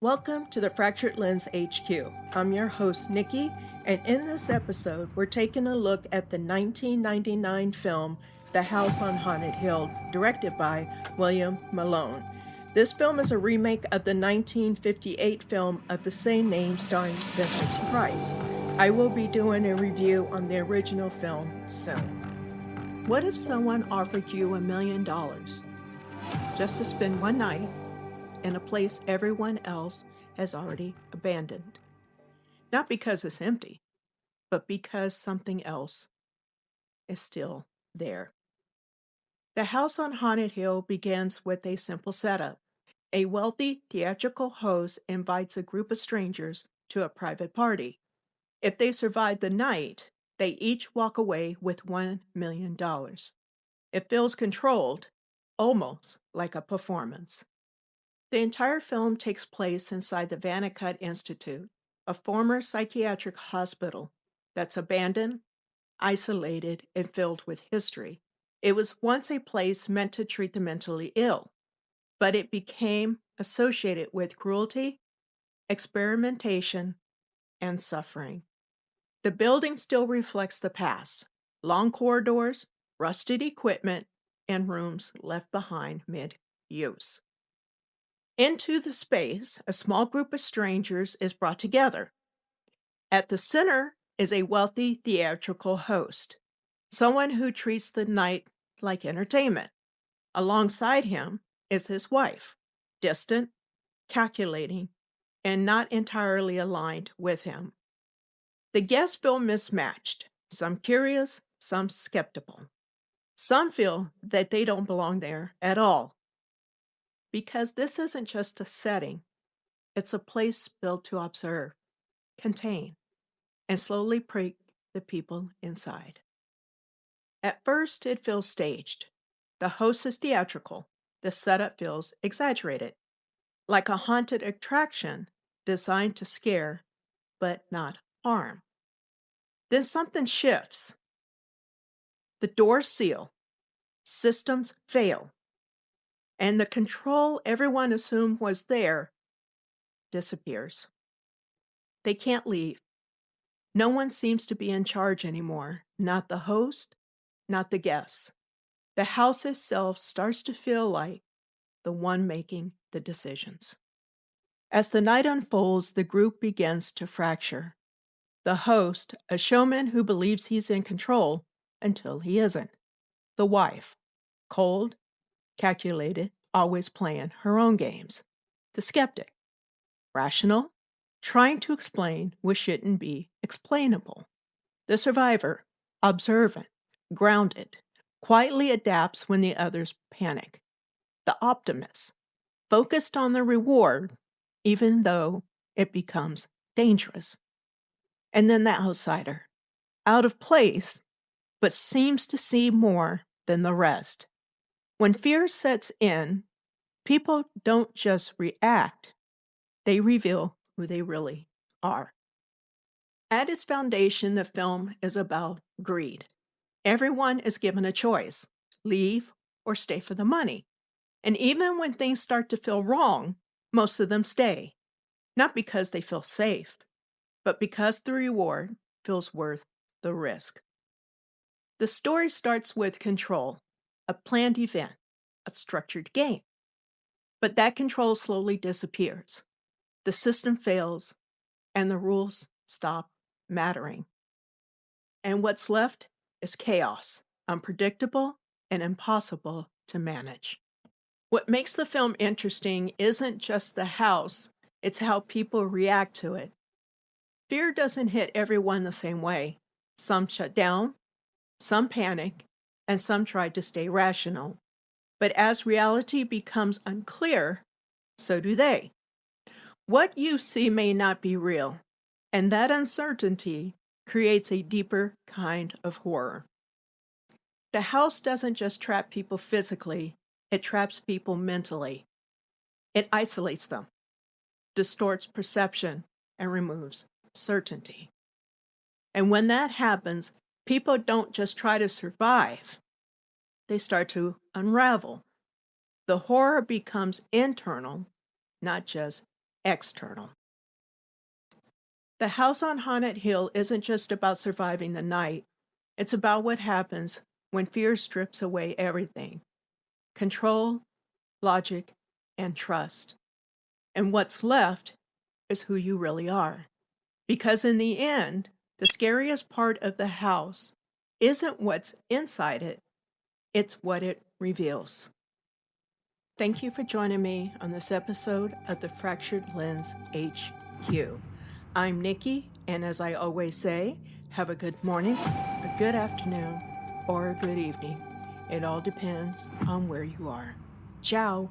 Welcome to the Fractured Lens HQ. I'm your host, Nikki, and in this episode, we're taking a look at the 1999 film, The House on Haunted Hill, directed by William Malone. This film is a remake of the 1958 film of the same name starring Vincent Price. I will be doing a review on the original film soon. What if someone offered you $1 million just to spend one night in a place everyone else has already abandoned? Not because it's empty, but because something else is still there. The House on Haunted Hill begins with a simple setup. A wealthy theatrical host invites a group of strangers to a private party. If they survive the night, they each walk away with $1 million. It feels controlled, almost like a performance. The entire film takes place inside the Vannicut Institute, a former psychiatric hospital that's abandoned, isolated, and filled with history. It was once a place meant to treat the mentally ill, but it became associated with cruelty, experimentation, and suffering. The building still reflects the past: long corridors, rusted equipment, and rooms left behind mid-use. Into the space, a small group of strangers is brought together. At the center is a wealthy theatrical host, someone who treats the night like entertainment. Alongside him is his wife, distant, calculating, and not entirely aligned with him. The guests feel mismatched, some curious, some skeptical. Some feel that they don't belong there at all, because this isn't just a setting, it's a place built to observe, contain, and slowly prick the people inside. At first, it feels staged. The host is theatrical. The setup feels exaggerated, like a haunted attraction designed to scare, but not harm. Then something shifts. The doors seal, systems fail, and the control everyone assumed was there disappears. They can't leave. No one seems to be in charge anymore, not the host, not the guests. The house itself starts to feel like the one making the decisions. As the night unfolds, the group begins to fracture. The host, a showman who believes he's in control until he isn't. The wife, cold, calculated, always playing her own games. The skeptic, rational, trying to explain what shouldn't be explainable. The survivor, observant, grounded, quietly adapts when the others panic. The optimist, focused on the reward, even though it becomes dangerous. And then the outsider, out of place, but seems to see more than the rest. When fear sets in, people don't just react, they reveal who they really are. At its foundation, the film is about greed. Everyone is given a choice: leave or stay for the money. And even when things start to feel wrong, most of them stay. Not because they feel safe, but because the reward feels worth the risk. The story starts with control, a planned event, a structured game. But that control slowly disappears. The system fails, and the rules stop mattering. And what's left is chaos, unpredictable and impossible to manage. What makes the film interesting isn't just the house, it's how people react to it. Fear doesn't hit everyone the same way. Some shut down, some panic, and some try to stay rational. But as reality becomes unclear, so do they. What you see may not be real, and that uncertainty creates a deeper kind of horror. The house doesn't just trap people physically, it traps people mentally. It isolates them, distorts perception, and removes certainty. And when that happens, people don't just try to survive, they start to unravel. The horror becomes internal, not just external. The House on Haunted Hill isn't just about surviving the night. It's about what happens when fear strips away everything: control, logic, and trust. And what's left is who you really are. Because in the end, the scariest part of the house isn't what's inside it, it's what it reveals. Thank you for joining me on this episode of the Fractured Lens HQ. I'm Nikki, and as I always say, have a good morning, a good afternoon, or a good evening. It all depends on where you are. Ciao.